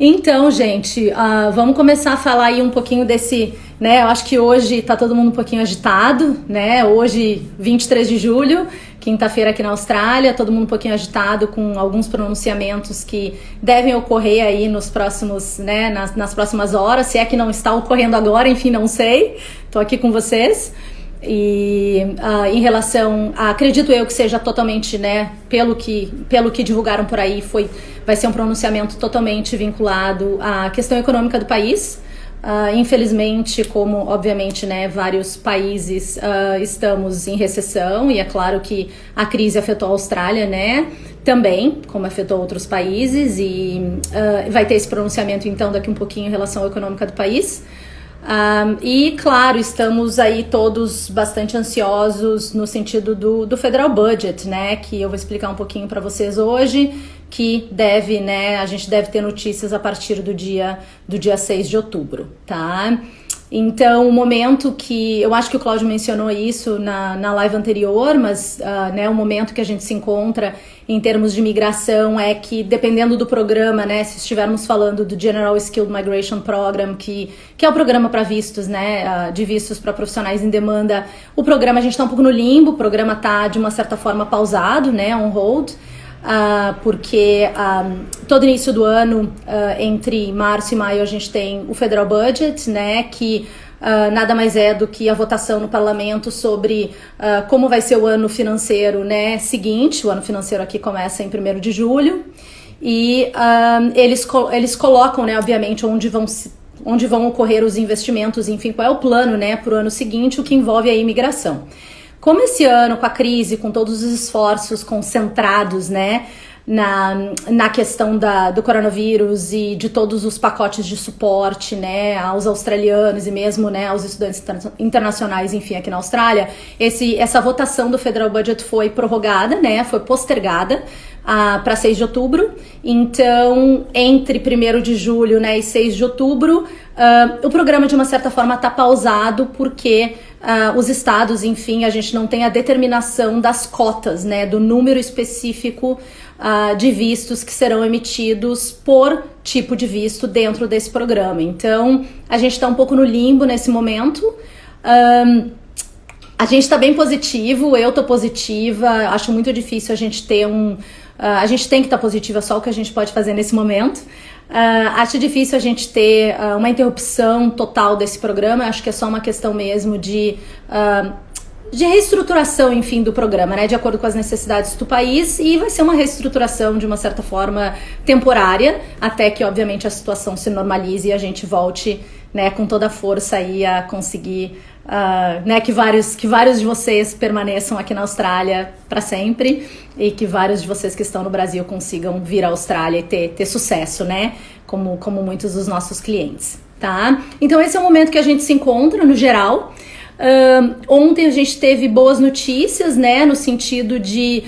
Então, gente, vamos começar a falar aí um pouquinho desse, né? Eu acho que hoje tá todo mundo um pouquinho agitado, né? Hoje, 23 de julho, quinta-feira aqui na Austrália, todo mundo um pouquinho agitado com alguns pronunciamentos que devem ocorrer aí nos próximos, né? Nas próximas horas, se é que não está ocorrendo agora, enfim, não sei. Tô aqui com vocês. E em relação acredito eu que seja totalmente, né, pelo que divulgaram por aí, vai ser um pronunciamento totalmente vinculado à questão econômica do país. Infelizmente, como obviamente, né, vários países estamos em recessão, e é claro que a crise afetou a Austrália, né, também, como afetou outros países, e vai ter esse pronunciamento então daqui um pouquinho em relação à econômica do país. E claro, estamos aí todos bastante ansiosos no sentido do Federal Budget, né, que eu vou explicar um pouquinho para vocês hoje, que deve, né, a gente deve ter notícias a partir do dia 6 de outubro, tá? Então, o momento que, eu acho que o Cláudio mencionou isso na live anterior, mas né, o momento que a gente se encontra em termos de migração é que, dependendo do programa, né, se estivermos falando do General Skilled Migration Program, que é o programa para vistos, né, de vistos para profissionais em demanda, o programa, a gente está um pouco no limbo, o programa está, de uma certa forma, pausado, né, on hold, porque todo início do ano, entre março e maio, a gente tem o Federal Budget, né, que nada mais é do que a votação no parlamento sobre como vai ser o ano financeiro, né, seguinte. O ano financeiro aqui começa em 1º de julho, e eles colocam, né, obviamente, onde vão ocorrer os investimentos, enfim, qual é o plano, né, para o ano seguinte, o que envolve a imigração. Como esse ano, com a crise, com todos os esforços concentrados, né, na questão do coronavírus e de todos os pacotes de suporte, né, aos australianos e mesmo, né, aos estudantes internacionais, enfim, aqui na Austrália, essa votação do Federal Budget foi prorrogada, né, foi postergada para 6 de outubro. Então, entre 1º de julho, né, e 6 de outubro, o programa, de uma certa forma, está pausado porque os estados, enfim, a gente não tem a determinação das cotas, né, do número específico de vistos que serão emitidos por tipo de visto dentro desse programa. Então, a gente está um pouco no limbo nesse momento. A gente está bem positivo, eu tô positiva, acho muito difícil a gente ter a gente tem que estar positiva, só o que a gente pode fazer nesse momento. Acho difícil a gente ter uma interrupção total desse programa, acho que é só uma questão mesmo de reestruturação, enfim, do programa, né, de acordo com as necessidades do país, e vai ser uma reestruturação, de uma certa forma, temporária, até que, obviamente, a situação se normalize e a gente volte, né, com toda a força aí a conseguir, né, que vários de vocês permaneçam aqui na Austrália para sempre, e que vários de vocês que estão no Brasil consigam vir à Austrália e ter sucesso, né, como muitos dos nossos clientes, tá? Então esse é o momento que a gente se encontra, no geral. Ontem a gente teve boas notícias, né, no sentido de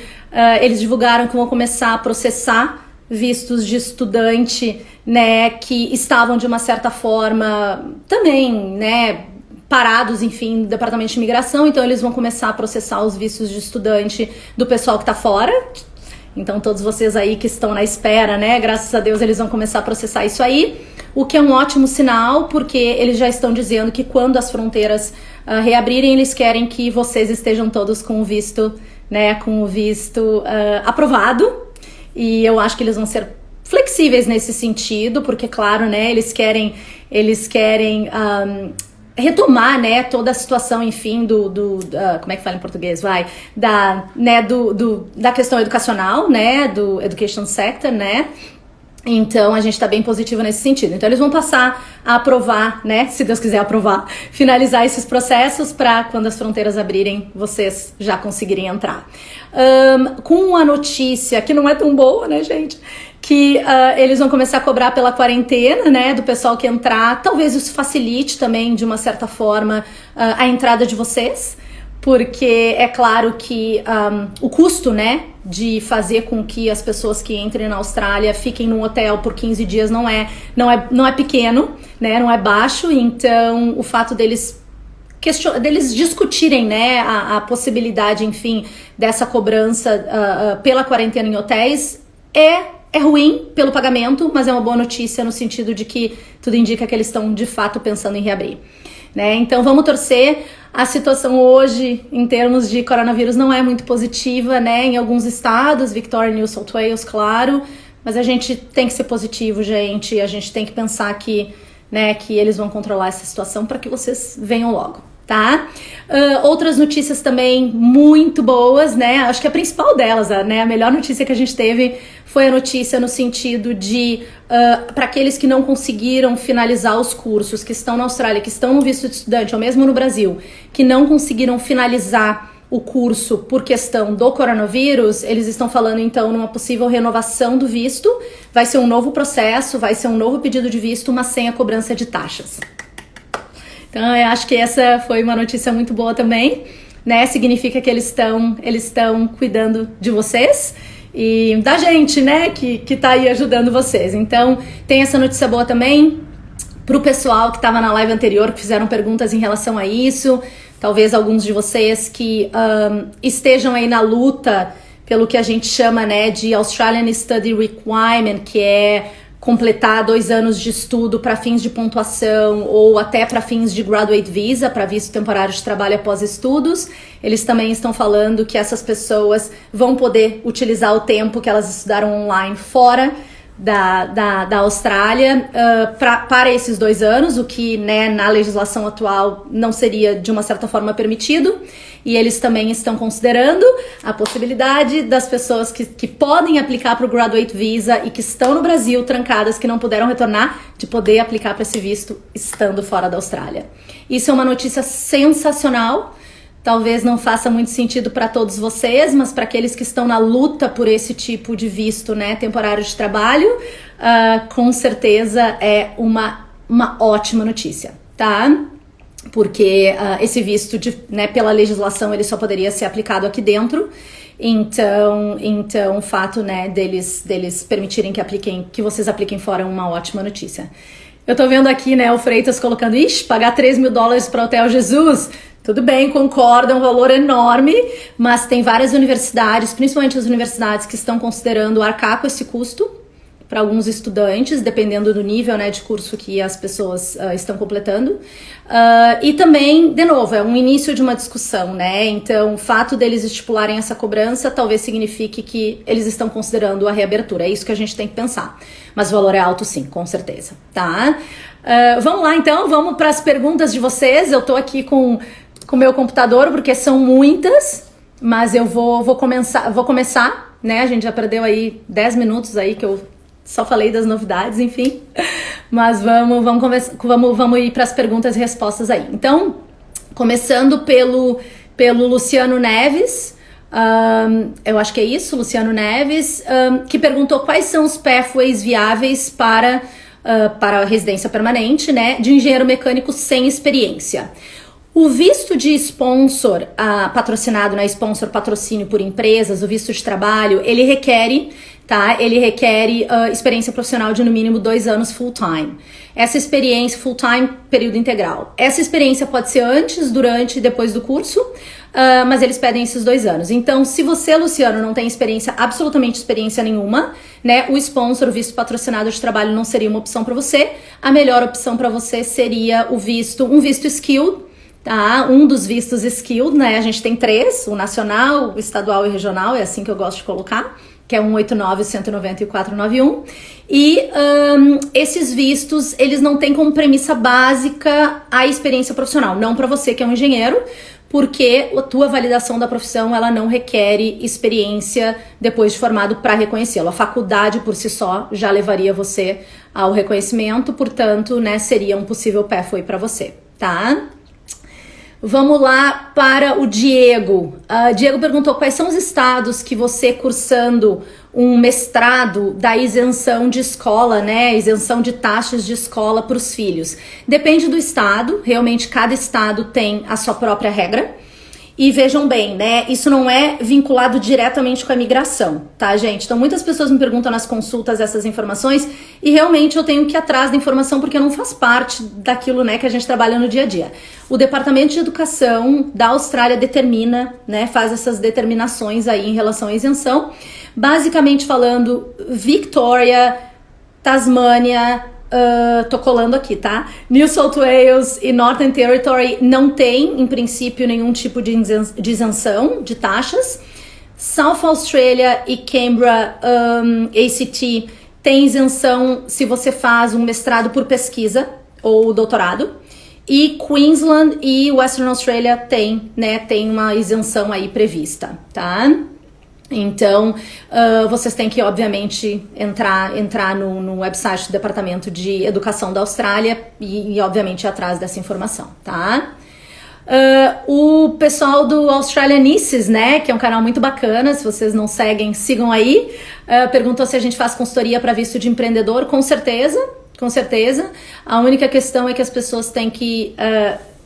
eles divulgaram que vão começar a processar vistos de estudante, né, que estavam, de uma certa forma, também, né, parados, enfim, no Departamento de Imigração. Então eles vão começar a processar os vistos de estudante do pessoal que está fora. Então todos vocês aí que estão na espera, né, graças a Deus eles vão começar a processar isso aí, o que é um ótimo sinal, porque eles já estão dizendo que quando as fronteiras reabrirem, eles querem que vocês estejam todos com o visto, né, aprovado, e eu acho que eles vão ser flexíveis nesse sentido, porque, claro, né, eles querem retomar, né, toda a situação, enfim, como é que fala em português, da questão educacional, né, do education sector, né. Então, a gente está bem positivo nesse sentido. Então, eles vão passar a aprovar, né, se Deus quiser aprovar, finalizar esses processos para, quando as fronteiras abrirem, vocês já conseguirem entrar. Com a notícia, que não é tão boa, né, gente, que eles vão começar a cobrar pela quarentena, né, do pessoal que entrar. Talvez isso facilite também, de uma certa forma, a entrada de vocês, porque é claro que o custo, né, de fazer com que as pessoas que entrem na Austrália fiquem num hotel por 15 dias não é pequeno, né, não é baixo. Então o fato deles discutirem, né, a possibilidade, enfim, dessa cobrança pela quarentena em hotéis é é ruim pelo pagamento, mas é uma boa notícia no sentido de que tudo indica que eles estão de fato pensando em reabrir, né? Então vamos torcer. A situação hoje, em termos de coronavírus, não é muito positiva, né? Em alguns estados, Victoria e New South Wales, claro, mas a gente tem que ser positivo, gente. A gente tem que pensar que, né, que eles vão controlar essa situação para que vocês venham logo, tá? Outras notícias também muito boas, né? Acho que a principal delas, né, a melhor notícia que a gente teve foi a notícia no sentido de para aqueles que não conseguiram finalizar os cursos, que estão na Austrália, que estão no visto de estudante, ou mesmo no Brasil, que não conseguiram finalizar o curso por questão do coronavírus, eles estão falando então numa possível renovação do visto. Vai ser um novo processo, vai ser um novo pedido de visto, mas sem a cobrança de taxas. Então eu acho que essa foi uma notícia muito boa também, né? Significa que eles estão cuidando de vocês e da gente, né? Que tá aí ajudando vocês. Então tem essa notícia boa também pro pessoal que estava na live anterior, que fizeram perguntas em relação a isso. Talvez alguns de vocês que estejam aí na luta pelo que a gente chama, né, de Australian Study Requirement, que é completar 2 anos de estudo para fins de pontuação ou até para fins de Graduate Visa, para visto temporário de trabalho após estudos. Eles também estão falando que essas pessoas vão poder utilizar o tempo que elas estudaram online fora da Austrália para esses 2 anos, o que, né, na legislação atual não seria de uma certa forma permitido, e eles também estão considerando a possibilidade das pessoas que podem aplicar para o Graduate Visa e que estão no Brasil trancadas, que não puderam retornar, de poder aplicar para esse visto estando fora da Austrália. Isso é uma notícia sensacional. Talvez não faça muito sentido para todos vocês, mas para aqueles que estão na luta por esse tipo de visto, né, temporário de trabalho, com certeza é uma ótima notícia, tá? Porque esse visto, né, pela legislação, ele só poderia ser aplicado aqui dentro. Então o fato, né, deles permitirem que vocês apliquem fora é uma ótima notícia. Eu tô vendo aqui, né, o Freitas colocando, pagar $3.000 para o Hotel Jesus. Tudo bem, concordo, é um valor enorme, mas tem várias universidades, principalmente as universidades que estão considerando arcar com esse custo para alguns estudantes, dependendo do nível, né, de curso que as pessoas estão completando. E também, de novo, é um início de uma discussão, né? Então, o fato deles estipularem essa cobrança talvez signifique que eles estão considerando a reabertura. É isso que a gente tem que pensar. Mas o valor é alto sim, com certeza, tá? Vamos lá, então, vamos para as perguntas de vocês. Eu tô aqui com o meu computador, porque são muitas, mas eu vou começar, né? A gente já perdeu aí 10 minutos aí que eu só falei das novidades, enfim. Mas vamos ir para as perguntas e respostas aí. Então, começando pelo Luciano Neves, eu acho que é isso, Luciano Neves, que perguntou quais são os pathways viáveis para a residência permanente, né, de engenheiro mecânico sem experiência. O visto de sponsor, patrocinado, né, sponsor, patrocínio por empresas, o visto de trabalho, ele requer experiência profissional de no mínimo 2 anos full-time. Essa experiência full-time, período integral. Essa experiência pode ser antes, durante e depois do curso, mas eles pedem esses 2 anos. Então, se você, Luciano, não tem absolutamente experiência nenhuma, né, o sponsor, o visto patrocinado de trabalho não seria uma opção para você. A melhor opção para você seria um visto skilled, tá? Um dos vistos skilled, né? A gente tem 3, o nacional, o estadual e o regional, é assim que eu gosto de colocar, que é o 189, o 190 e o 491. E esses vistos, eles não têm como premissa básica a experiência profissional. Não para você que é um engenheiro, porque a tua validação da profissão, ela não requer experiência depois de formado para reconhecê-lo. A faculdade por si só já levaria você ao reconhecimento, portanto, né, seria um possível pathway para você, tá? Vamos lá para o Diego. Diego perguntou quais são os estados que você, cursando um mestrado, dá isenção de escola, né? Isenção de taxas de escola para os filhos. Depende do estado, realmente cada estado tem a sua própria regra. E vejam bem, né? Isso não é vinculado diretamente com a migração, tá, gente? Então, muitas pessoas me perguntam nas consultas essas informações e realmente eu tenho que ir atrás da informação porque não faz parte daquilo, né, que a gente trabalha no dia a dia. O Departamento de Educação da Austrália determina, né, faz essas determinações aí em relação à isenção. Basicamente falando, Victoria, Tasmânia, tô colando aqui, tá? New South Wales e Northern Territory não tem, em princípio, nenhum tipo de isenção de taxas. South Australia e Canberra, ACT, tem isenção se você faz um mestrado por pesquisa ou doutorado. E Queensland e Western Australia tem, né, tem uma isenção aí prevista, tá? Então, vocês têm que, obviamente, entrar no website do Departamento de Educação da Austrália e obviamente, ir atrás dessa informação, tá? O pessoal do Australianices, né, que é um canal muito bacana, se vocês não seguem, sigam aí, perguntou se a gente faz consultoria para visto de empreendedor. Com certeza, com certeza. A única questão é que as pessoas têm que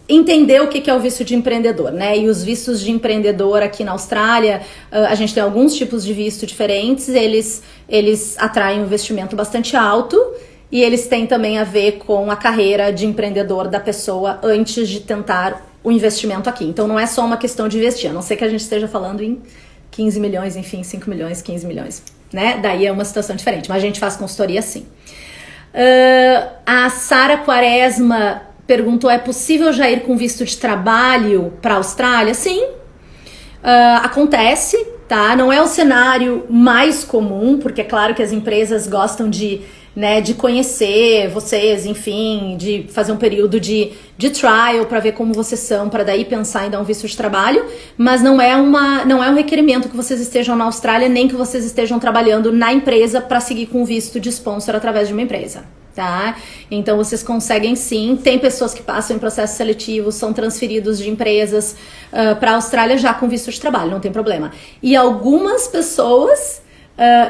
entender o que é o visto de empreendedor, né? E os vistos de empreendedor aqui na Austrália, a gente tem alguns tipos de visto diferentes, eles atraem um investimento bastante alto e eles têm também a ver com a carreira de empreendedor da pessoa antes de tentar o investimento aqui. Então não é só uma questão de investir, a não ser que a gente esteja falando em 15 milhões, enfim, 5 milhões, 15 milhões, né? Daí é uma situação diferente, mas a gente faz consultoria sim. A Sara Quaresma perguntou, é possível já ir com visto de trabalho para a Austrália? Sim, acontece, tá? Não é o cenário mais comum, porque é claro que as empresas gostam de, né, de conhecer vocês, enfim, de fazer um período de trial para ver como vocês são, para daí pensar em dar um visto de trabalho, mas não é um requerimento que vocês estejam na Austrália, nem que vocês estejam trabalhando na empresa para seguir com visto de sponsor através de uma empresa. Tá? Então vocês conseguem sim, tem pessoas que passam em processos seletivos, são transferidos de empresas para a Austrália já com visto de trabalho, não tem problema. E algumas pessoas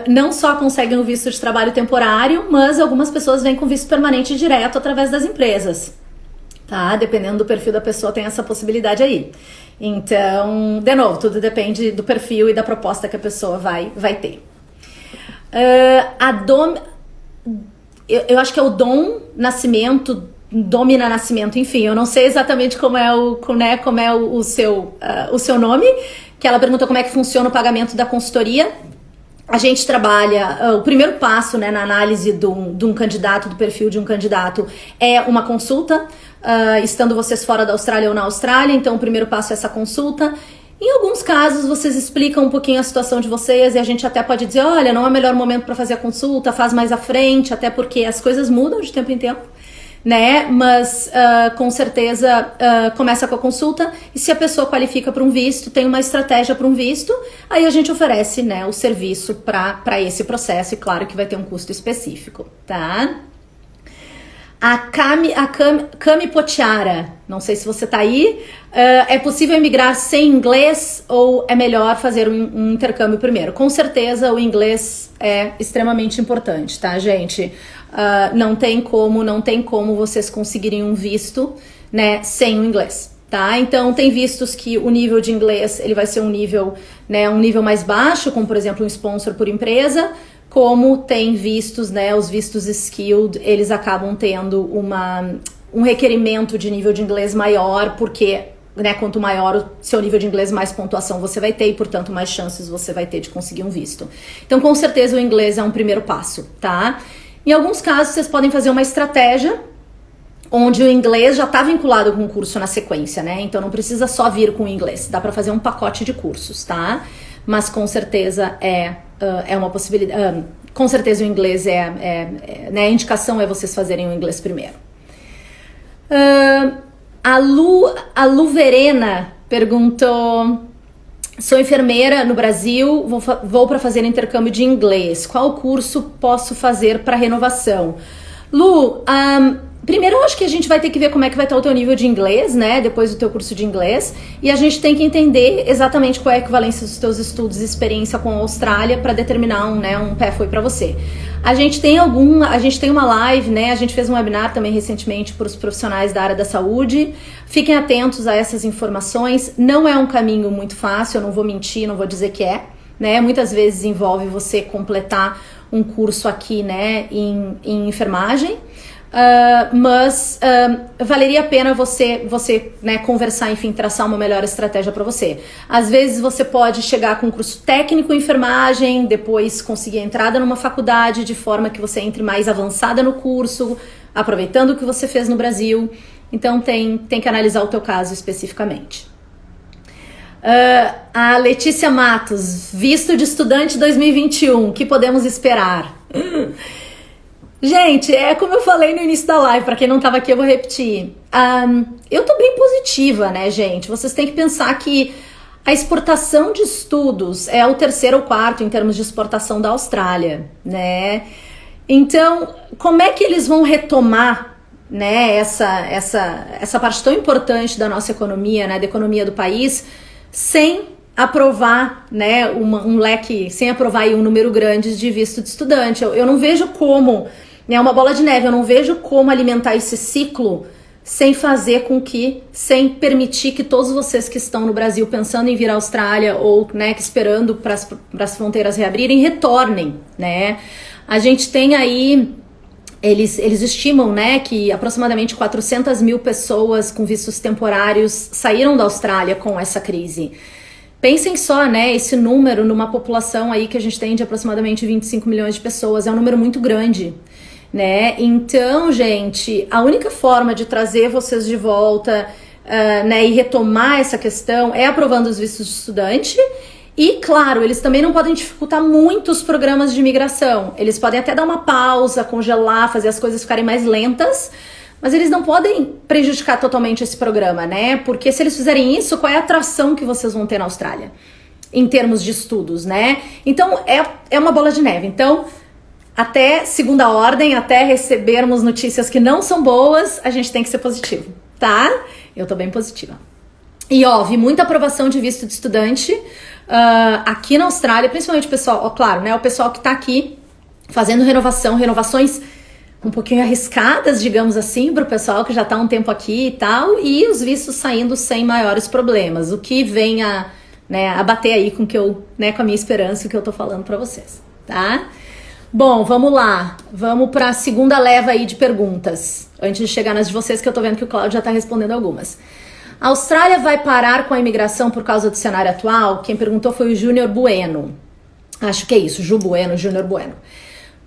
não só conseguem o visto de trabalho temporário, mas algumas pessoas vêm com visto permanente direto através das empresas, tá? Dependendo do perfil da pessoa tem essa possibilidade aí. Então, de novo, tudo depende do perfil e da proposta que a pessoa vai ter. Eu acho que é o Dom Nascimento, Domina Nascimento, enfim, eu não sei exatamente como é o seu nome, que ela pergunta como é que funciona o pagamento da consultoria. A gente trabalha, o primeiro passo, né, na análise de um candidato, do perfil de um candidato, é uma consulta, estando vocês fora da Austrália ou na Austrália, então o primeiro passo é essa consulta. Em alguns casos, vocês explicam um pouquinho a situação de vocês e a gente até pode dizer, olha, não é o melhor momento para fazer a consulta, faz mais à frente, até porque as coisas mudam de tempo em tempo, né? Mas com certeza começa com a consulta e se a pessoa qualifica para um visto, tem uma estratégia para um visto, aí a gente oferece, né, o serviço para esse processo e claro que vai ter um custo específico, tá? A Cami Potiara, não sei se você tá aí, é possível emigrar sem inglês ou é melhor fazer um intercâmbio primeiro? Com certeza o inglês é extremamente importante, tá, gente? Não tem como vocês conseguirem um visto, né, sem o inglês, tá? Então tem vistos que o nível de inglês ele vai ser um nível mais baixo, como por exemplo um sponsor por empresa, como tem vistos, né, os vistos skilled, eles acabam tendo um requerimento de nível de inglês maior, porque, né, quanto maior o seu nível de inglês, mais pontuação você vai ter e, portanto, mais chances você vai ter de conseguir um visto. Então, com certeza, o inglês é um primeiro passo, tá? Em alguns casos, vocês podem fazer uma estratégia onde o inglês já está vinculado com o curso na sequência, né? Então, não precisa só vir com o inglês, dá para fazer um pacote de cursos, tá? Mas, com certeza, é uma possibilidade. Com certeza o inglês né, a indicação é vocês fazerem o inglês primeiro. A Lu Verena perguntou, sou enfermeira no Brasil, vou para fazer intercâmbio de inglês, qual curso posso fazer para renovação? Lu, Primeiro, eu acho que a gente vai ter que ver como é que vai estar o teu nível de inglês, né? Depois do teu curso de inglês. E a gente tem que entender exatamente qual é a equivalência dos teus estudos e experiência com a Austrália para determinar um pathway para você. A gente tem uma live, né? A gente fez um webinar também recentemente para os profissionais da área da saúde. Fiquem atentos a essas informações. Não é um caminho muito fácil, eu não vou mentir, não vou dizer que é, né? Muitas vezes envolve você completar um curso aqui, né, em enfermagem. Mas valeria a pena você né, conversar, enfim, traçar uma melhor estratégia para você. Às vezes você pode chegar com um curso técnico em enfermagem, depois conseguir a entrada numa faculdade de forma que você entre mais avançada no curso, aproveitando o que você fez no Brasil. Então tem que analisar o teu caso especificamente. A Letícia Matos, visto de estudante 2021, o que podemos esperar? Gente, é como eu falei no início da live, pra quem não tava aqui eu vou repetir. Eu tô bem positiva, né, gente? Vocês têm que pensar que a exportação de estudos é o terceiro ou quarto em termos de exportação da Austrália, né? Então, como é que eles vão retomar, né, essa parte tão importante da nossa economia, né, da economia do país, sem aprovar, né, um leque, sem aprovar aí um número grande de visto de estudante? Eu não vejo como, né, uma bola de neve, eu não vejo como alimentar esse ciclo sem permitir que todos vocês que estão no Brasil pensando em vir à Austrália ou, né, esperando para as fronteiras reabrirem, retornem, né? A gente tem aí, eles estimam, né, que aproximadamente 400 mil pessoas com vistos temporários saíram da Austrália com essa crise. Pensem só, né, esse número numa população aí que a gente tem de aproximadamente 25 milhões de pessoas, é um número muito grande, né? Então, gente, a única forma de trazer vocês de volta, né, e retomar essa questão é aprovando os vistos de estudante. E, claro, eles também não podem dificultar muito os programas de imigração. Eles podem até dar uma pausa, congelar, fazer as coisas ficarem mais lentas, mas eles não podem prejudicar totalmente esse programa, né? Porque se eles fizerem isso, qual é a atração que vocês vão ter na Austrália? Em termos de estudos, né? Então, é uma bola de neve. Então, até segunda ordem, até recebermos notícias que não são boas, a gente tem que ser positivo, tá? Eu tô bem positiva. E, ó, vi muita aprovação de visto de estudante aqui na Austrália, principalmente o pessoal, ó, claro, né? O pessoal que tá aqui fazendo renovações um pouquinho arriscadas, digamos assim, para o pessoal que já está há um tempo aqui e tal, e os vistos saindo sem maiores problemas, o que vem a bater aí com a minha esperança, o que eu tô falando para vocês, tá? Bom, vamos lá, vamos para a segunda leva aí de perguntas, antes de chegar nas de vocês, que eu tô vendo que o Cláudio já tá respondendo algumas. A Austrália vai parar com a imigração por causa do cenário atual? Quem perguntou foi o Júnior Bueno, acho que é isso, Júnior Bueno.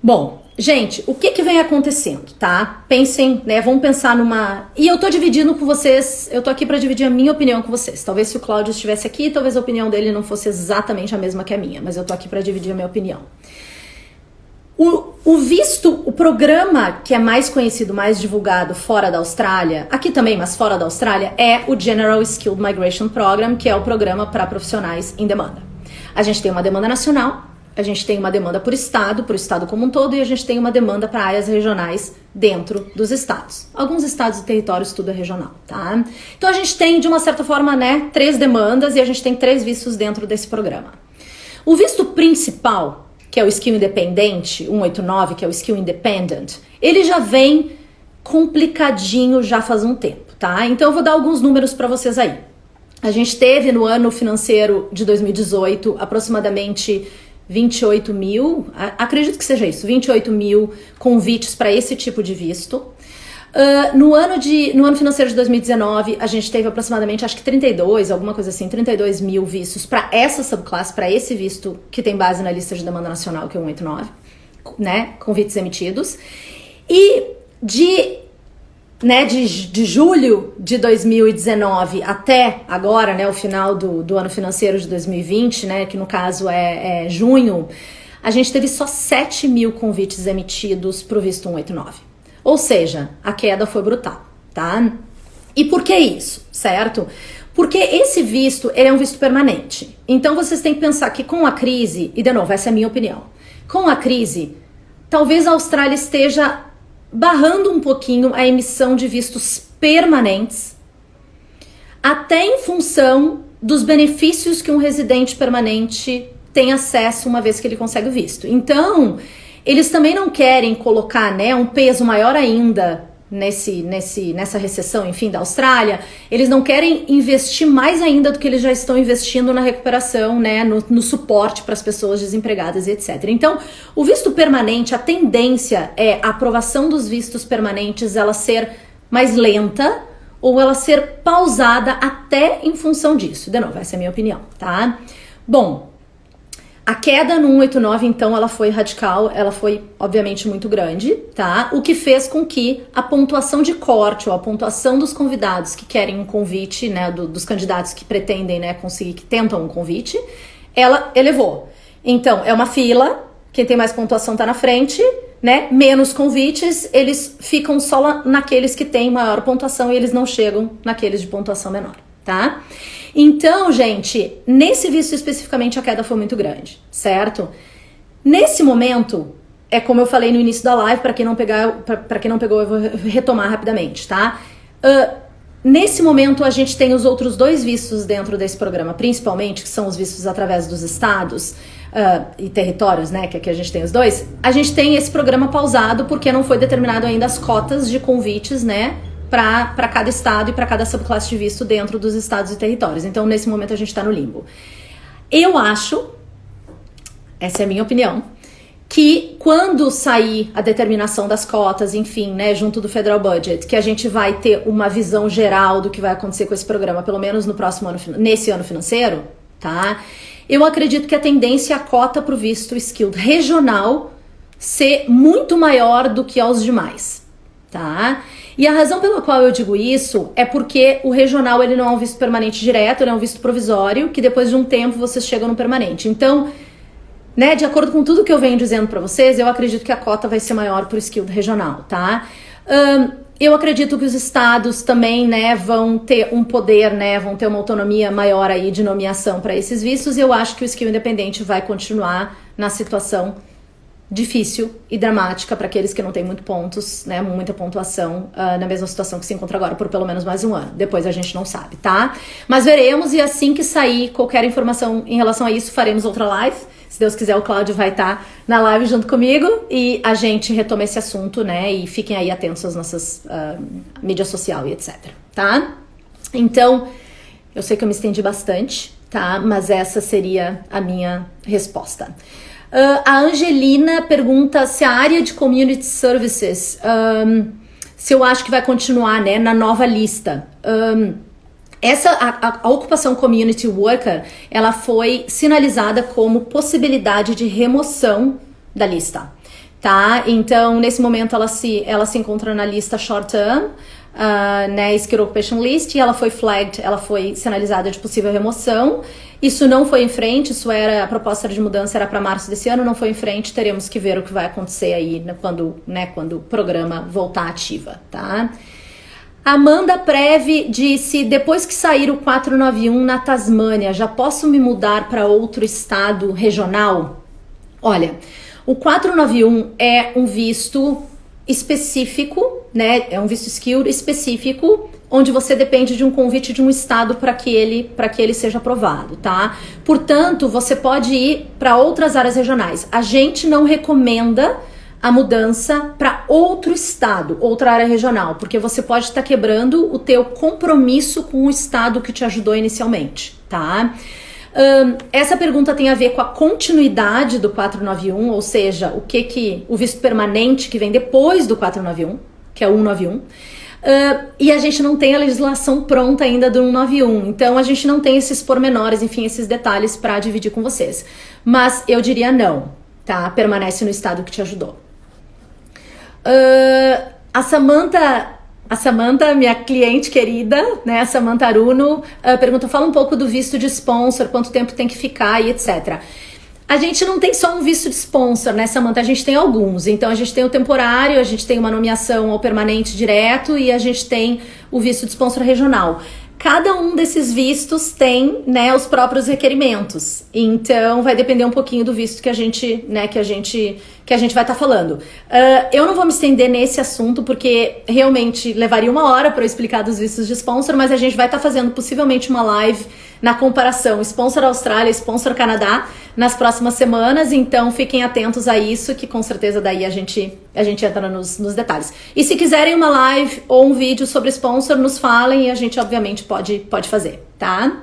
Bom, gente, o que vem acontecendo, tá? Pensem, né, vamos pensar numa... E eu tô dividindo com vocês, eu tô aqui pra dividir a minha opinião com vocês. Talvez se o Cláudio estivesse aqui, talvez a opinião dele não fosse exatamente a mesma que a minha, mas eu tô aqui pra dividir a minha opinião. O visto, o programa que é mais conhecido, mais divulgado fora da Austrália, aqui também, mas fora da Austrália, é o General Skilled Migration Program, que é o programa para profissionais em demanda. A gente tem uma demanda nacional, a gente tem uma demanda por estado, para o estado como um todo, e a gente tem uma demanda para áreas regionais dentro dos estados. Alguns estados e territórios tudo é regional, tá? Então a gente tem, de uma certa forma, né, 3 demandas e a gente tem 3 vistos dentro desse programa. O visto principal, que é o Skill Independente, 189, que é o Skill Independent, ele já vem complicadinho já faz um tempo, tá? Então eu vou dar alguns números para vocês aí. A gente teve no ano financeiro de 2018 aproximadamente 28 mil, acredito que seja isso, 28 mil convites para esse tipo de visto. No ano financeiro de 2019, a gente teve aproximadamente, acho que 32, alguma coisa assim, 32 mil vistos para essa subclasse, para esse visto que tem base na lista de demanda nacional, que é o 189, né, convites emitidos. E de julho de 2019 até agora, né, o final do ano financeiro de 2020, né, que no caso é junho, a gente teve só 7 mil convites emitidos para o visto 189. Ou seja, a queda foi brutal, tá? E por que isso, certo? Porque esse visto, ele é um visto permanente. Então vocês têm que pensar que com a crise, e de novo, essa é a minha opinião, com a crise, talvez a Austrália esteja barrando um pouquinho a emissão de vistos permanentes, até em função dos benefícios que um residente permanente tem acesso uma vez que ele consegue o visto. Então, eles também não querem colocar, né, um peso maior ainda nessa recessão, enfim, da Austrália. Eles não querem investir mais ainda do que eles já estão investindo na recuperação, né, no suporte para as pessoas desempregadas e etc. Então, o visto permanente, a tendência é a aprovação dos vistos permanentes ela ser mais lenta ou ela ser pausada até em função disso. De novo, essa é a minha opinião, tá? Bom, a queda no 189, então, ela foi radical, ela foi, obviamente, muito grande, tá? O que fez com que a pontuação de corte, ou a pontuação dos convidados que querem um convite, né, dos candidatos que pretendem, né, conseguir, que tentam um convite, ela elevou. Então, é uma fila, quem tem mais pontuação tá na frente, né? Menos convites, eles ficam só naqueles que têm maior pontuação e eles não chegam naqueles de pontuação menor, tá? Então, gente, nesse visto especificamente a queda foi muito grande, certo? Nesse momento, é como eu falei no início da live, para quem não pegou, eu vou retomar rapidamente, tá? Nesse momento, a gente tem os outros dois vistos dentro desse programa, principalmente, que são os vistos através dos estados e territórios, né, que aqui a gente tem os dois. A gente tem esse programa pausado porque não foi determinado ainda as cotas de convites, né, para cada estado e para cada subclasse de visto dentro dos estados e territórios. Então, nesse momento, a gente está no limbo. Eu acho, essa é a minha opinião, que quando sair a determinação das cotas, enfim, né, junto do Federal Budget, que a gente vai ter uma visão geral do que vai acontecer com esse programa, pelo menos no próximo ano, nesse ano financeiro, tá? Eu acredito que a tendência é a cota para o visto skilled regional ser muito maior do que aos demais, tá? E a razão pela qual eu digo isso é porque o regional ele não é um visto permanente direto, ele é um visto provisório, que depois de um tempo vocês chegam no permanente. Então, né, de acordo com tudo que eu venho dizendo pra vocês, eu acredito que a cota vai ser maior pro skilled regional, tá? Eu acredito que os estados também, né, vão ter um poder, né, vão ter uma autonomia maior aí de nomeação para esses vistos, e eu acho que o skill independente vai continuar na situação difícil e dramática para aqueles que não têm muito pontos, né, muita pontuação, na mesma situação que se encontra agora por pelo menos mais um ano. Depois a gente não sabe, tá? Mas veremos, e assim que sair qualquer informação em relação a isso, faremos outra live. Se Deus quiser, o Cláudio vai estar na live junto comigo e a gente retoma esse assunto, né? E fiquem aí atentos às nossas mídias sociais e etc, tá? Então, eu sei que eu me estendi bastante, tá? Mas essa seria a minha resposta. A Angelina pergunta se a área de Community Services, se eu acho que vai continuar, né, na nova lista. A ocupação Community Worker, ela foi sinalizada como possibilidade de remoção da lista, tá? Então, nesse momento, ela se encontra na lista Short Term, né, Skilled Occupation List, e ela foi flagged, ela foi sinalizada de possível remoção. Isso não foi em frente, a proposta de mudança era para março desse ano, não foi em frente, teremos que ver o que vai acontecer aí, né, quando o programa voltar ativa, tá? Amanda Preve disse, depois que sair o 491 na Tasmânia, já posso me mudar para outro estado regional? Olha, o 491 é um visto específico, né? É um visto skilled específico, onde você depende de um convite de um estado para que ele seja aprovado, tá? Portanto, você pode ir para outras áreas regionais. A gente não recomenda a mudança para outro estado, outra área regional, porque você pode estar quebrando o teu compromisso com o estado que te ajudou inicialmente, tá? Essa pergunta tem a ver com a continuidade do 491, ou seja, o visto permanente que vem depois do 491, que é o 191, e a gente não tem a legislação pronta ainda do 191, então a gente não tem esses pormenores, enfim, esses detalhes para dividir com vocês. Mas eu diria não, tá? Permanece no estado que te ajudou. A Samantha, minha cliente querida, né, a Samantha Aruno, pergunta, fala um pouco do visto de sponsor, quanto tempo tem que ficar e etc. A gente não tem só um visto de sponsor, né, Samantha? A gente tem alguns. Então, a gente tem o temporário, a gente tem uma nomeação ao permanente direto e a gente tem o visto de sponsor regional. cada um desses vistos tem, né, os próprios requerimentos. Então, vai depender um pouquinho do visto que a gente, né, que a gente vai estar falando. Eu não vou me estender nesse assunto, porque realmente levaria 1 hora para eu explicar dos vistos de sponsor, mas a gente vai estar fazendo possivelmente uma live na comparação sponsor Austrália, sponsor Canadá, nas próximas semanas, então fiquem atentos a isso, que com certeza daí a gente entra nos detalhes. E se quiserem uma live ou um vídeo sobre sponsor, nos falem e a gente obviamente pode fazer, tá?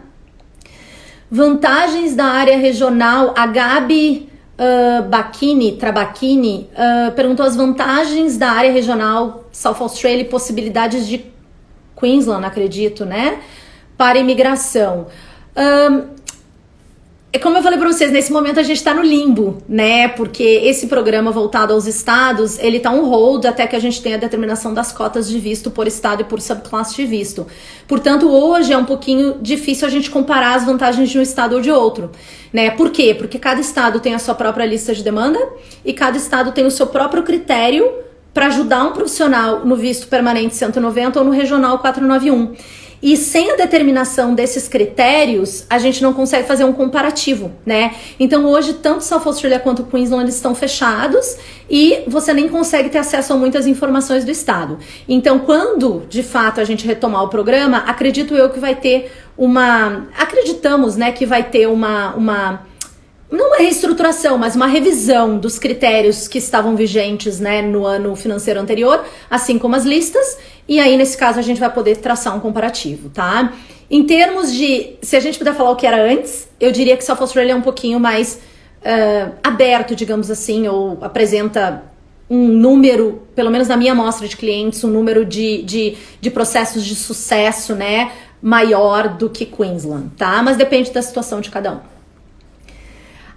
Vantagens da área regional. A Gabi Trabacchini perguntou as vantagens da área regional South Australia e possibilidades de Queensland, acredito, né? Para imigração. Como eu falei para vocês, nesse momento a gente está no limbo, né? Porque esse programa voltado aos estados, ele tá on hold até que a gente tenha a determinação das cotas de visto por estado e por subclasse de visto. Portanto, hoje é um pouquinho difícil a gente comparar as vantagens de um estado ou de outro, né? Por quê? Porque cada estado tem a sua própria lista de demanda e cada estado tem o seu próprio critério para ajudar um profissional no visto permanente 190 ou no regional 491. E sem a determinação desses critérios, a gente não consegue fazer um comparativo, né? Então hoje, tanto South Australia quanto Queensland estão fechados e você nem consegue ter acesso a muitas informações do estado. Então, quando de fato a gente retomar o programa, acredito eu que vai ter acreditamos, né, que vai ter não uma reestruturação, mas uma revisão dos critérios que estavam vigentes, né, no ano financeiro anterior, assim como as listas, e aí nesse caso a gente vai poder traçar um comparativo, tá? Em termos de, se a gente puder falar o que era antes, eu diria que South Australia é um pouquinho mais aberto, digamos assim, ou apresenta um número, pelo menos na minha amostra de clientes, um número de processos de sucesso, né, maior do que Queensland, tá? Mas depende da situação de cada um.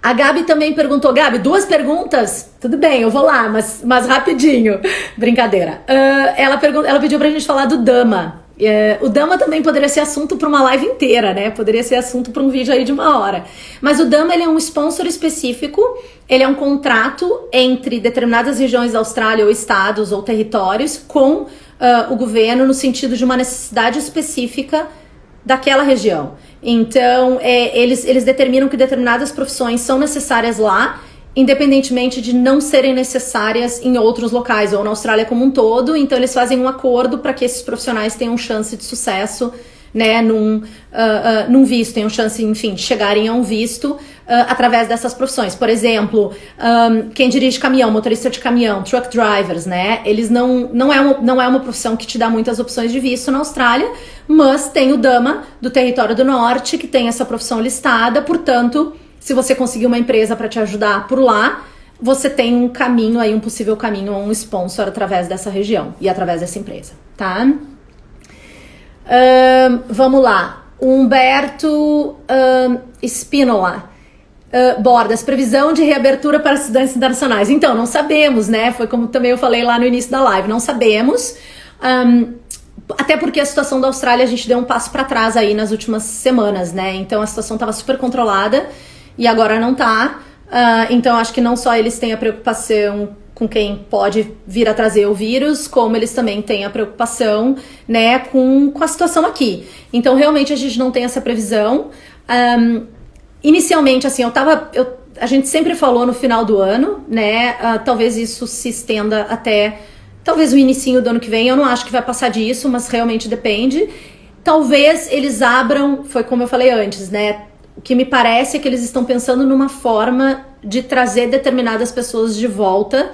A Gabi também perguntou, Gabi, 2 perguntas? Tudo bem, eu vou lá, mas rapidinho. Brincadeira. Ela pediu pra gente falar do DAMA. O DAMA também poderia ser assunto para uma live inteira, né? Poderia ser assunto para um vídeo aí de 1 hora. Mas o DAMA, ele é um sponsor específico, ele é um contrato entre determinadas regiões da Austrália ou estados ou territórios com o governo no sentido de uma necessidade específica daquela região. Então, eles determinam que determinadas profissões são necessárias lá, independentemente de não serem necessárias em outros locais, ou na Austrália como um todo. Então, eles fazem um acordo para que esses profissionais tenham chance de sucesso, né, num visto, tenham chance, enfim, de chegarem a um visto através dessas profissões. Por exemplo, quem dirige caminhão, motorista de caminhão, truck drivers, né, eles não é uma profissão que te dá muitas opções de visto na Austrália, mas tem o DAMA do Território do Norte, que tem essa profissão listada. Portanto, se você conseguir uma empresa para te ajudar por lá, você tem um caminho aí, um possível caminho a um sponsor através dessa região e através dessa empresa, tá? Vamos lá. Humberto Spinola. Bordas, previsão de reabertura para estudantes internacionais. Então, não sabemos, né? Foi como também eu falei lá no início da live. Não sabemos. Até porque a situação da Austrália, a gente deu um passo para trás aí nas últimas semanas, né? Então, a situação estava super controlada e agora não tá. Então, acho que não só eles têm a preocupação com quem pode vir a trazer o vírus, como eles também têm a preocupação, né, com a situação aqui. Então, realmente, a gente não tem essa previsão. Inicialmente, assim, a gente sempre falou no final do ano, né, talvez isso se estenda até, talvez o inicinho do ano que vem. Eu não acho que vai passar disso, mas realmente depende. Talvez eles abram, foi como eu falei antes, né, o que me parece é que eles estão pensando numa forma de trazer determinadas pessoas de volta,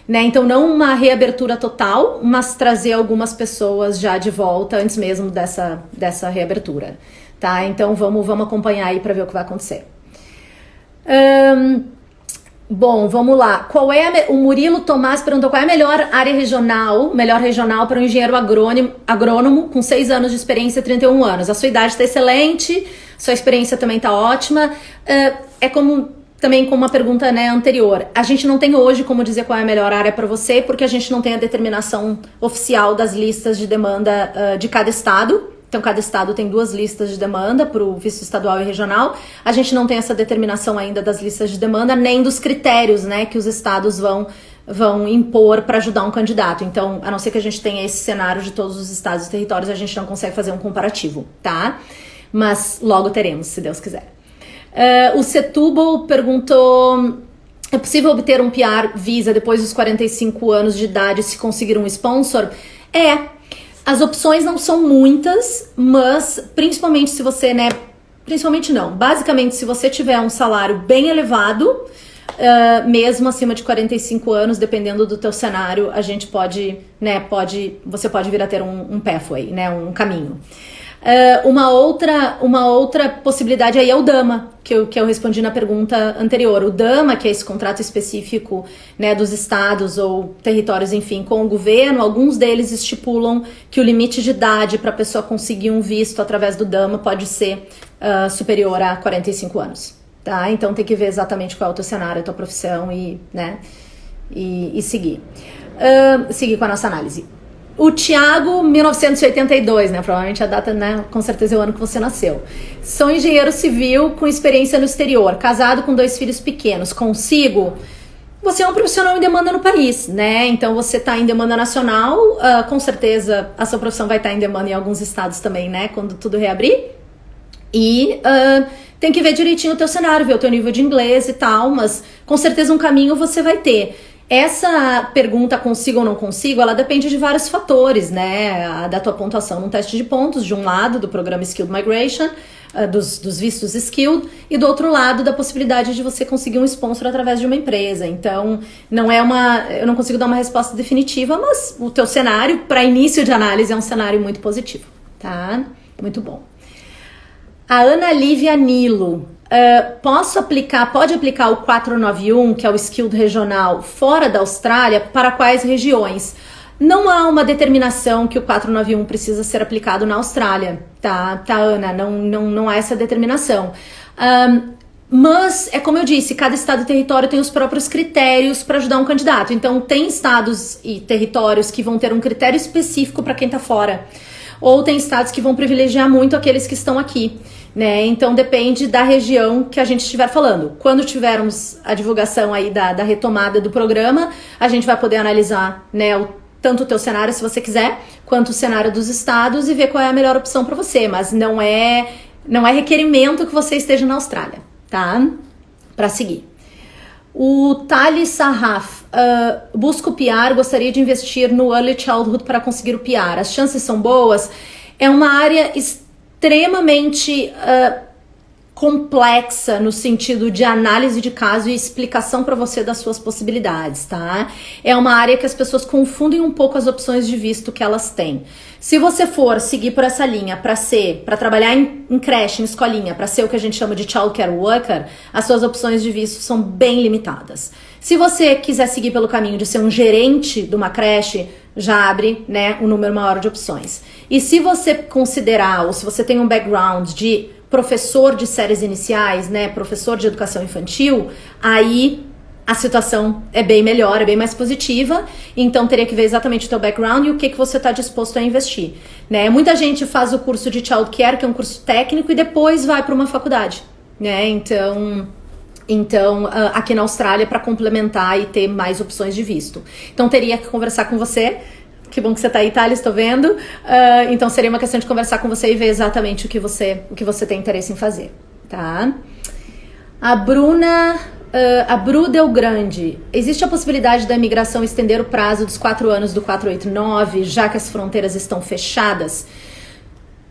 né? Então, não uma reabertura total, mas trazer algumas pessoas já de volta antes mesmo dessa reabertura, tá? Então, vamos acompanhar aí para ver o que vai acontecer. Bom, vamos lá. O Murilo Tomás perguntou qual é a melhor regional para um engenheiro agrônomo com 6 anos de experiência e 31 anos. A sua idade está excelente, sua experiência também está ótima. Também com uma pergunta, né, anterior. A gente não tem hoje como dizer qual é a melhor área para você, porque a gente não tem a determinação oficial das listas de demanda de cada estado. Então, cada estado tem 2 listas de demanda para o visto estadual e regional. A gente não tem essa determinação ainda das listas de demanda, nem dos critérios, né, que os estados vão impor para ajudar um candidato. Então, a não ser que a gente tenha esse cenário de todos os estados e territórios, a gente não consegue fazer um comparativo, tá? Mas logo teremos, se Deus quiser. O Setúbal perguntou: é possível obter um PR Visa depois dos 45 anos de idade se conseguir um sponsor? As opções não são muitas, mas principalmente se você, né, principalmente não, basicamente se você tiver um salário bem elevado, mesmo acima de 45 anos, dependendo do teu cenário, a gente pode, né, você pode vir a ter um pathway, né, um caminho. Uma outra possibilidade aí é o DAMA, que eu respondi na pergunta anterior. O DAMA, que é esse contrato específico, né, dos estados ou territórios, enfim, com o governo, alguns deles estipulam que o limite de idade para a pessoa conseguir um visto através do DAMA pode ser superior a 45 anos. Tá? Então tem que ver exatamente qual é o teu cenário, a tua profissão e seguir. Seguir com a nossa análise. O Thiago, 1982, né? Provavelmente a data, né? Com certeza é o ano que você nasceu. Sou engenheiro civil com experiência no exterior, casado com 2 filhos pequenos. Consigo? Você é um profissional em demanda no país, né? Então você está em demanda nacional, com certeza a sua profissão vai estar em demanda em alguns estados também, né? Quando tudo reabrir. E tem que ver direitinho o teu cenário, ver o teu nível de inglês e tal, mas com certeza um caminho você vai ter. Essa pergunta, consigo ou não consigo, ela depende de vários fatores, né? Da tua pontuação num teste de pontos, de um lado, do programa Skilled Migration, dos vistos Skilled, e do outro lado, da possibilidade de você conseguir um sponsor através de uma empresa. Então, eu não consigo dar uma resposta definitiva, mas o teu cenário, para início de análise, é um cenário muito positivo, tá? Muito bom. A Ana Lívia Nilo. Pode aplicar o 491, que é o Skilled Regional, fora da Austrália, para quais regiões? Não há uma determinação que o 491 precisa ser aplicado na Austrália, tá Ana? Não há essa determinação. Mas, é como eu disse, cada estado e território tem os próprios critérios para ajudar um candidato. Então, tem estados e territórios que vão ter um critério específico para quem está fora. Ou tem estados que vão privilegiar muito aqueles que estão aqui, né? Então depende da região que a gente estiver falando. Quando tivermos a divulgação aí da retomada do programa, a gente vai poder analisar, né, tanto o teu cenário, se você quiser, quanto o cenário dos estados e ver qual é a melhor opção para você. Mas não é requerimento que você esteja na Austrália, tá? Para seguir. O Thales Sarraf, busco PR, gostaria de investir no Early Childhood para conseguir o PR. As chances são boas? É uma área extremamente complexa no sentido de análise de caso e explicação para você das suas possibilidades, tá? É uma área que as pessoas confundem um pouco as opções de visto que elas têm. Se você for seguir por essa linha para trabalhar em creche, em escolinha, para ser o que a gente chama de child care worker, as suas opções de visto são bem limitadas. Se você quiser seguir pelo caminho de ser um gerente de uma creche, já abre, né, um número maior de opções. E se você considerar, ou se você tem um background de professor de séries iniciais, né, professor de educação infantil, aí a situação é bem melhor, é bem mais positiva, então teria que ver exatamente o teu background e o que você está disposto a investir, né? Muita gente faz o curso de Child Care, que é um curso técnico, e depois vai para uma faculdade, né? Então, aqui na Austrália, para complementar e ter mais opções de visto. Então teria que conversar com você. Que bom que você tá aí, Thales, estou vendo. Então seria uma questão de conversar com você e ver exatamente o que você tem interesse em fazer, tá? A Bruna, a Bru Del Grande. Existe a possibilidade da imigração estender o prazo dos 4 anos do 489, já que as fronteiras estão fechadas?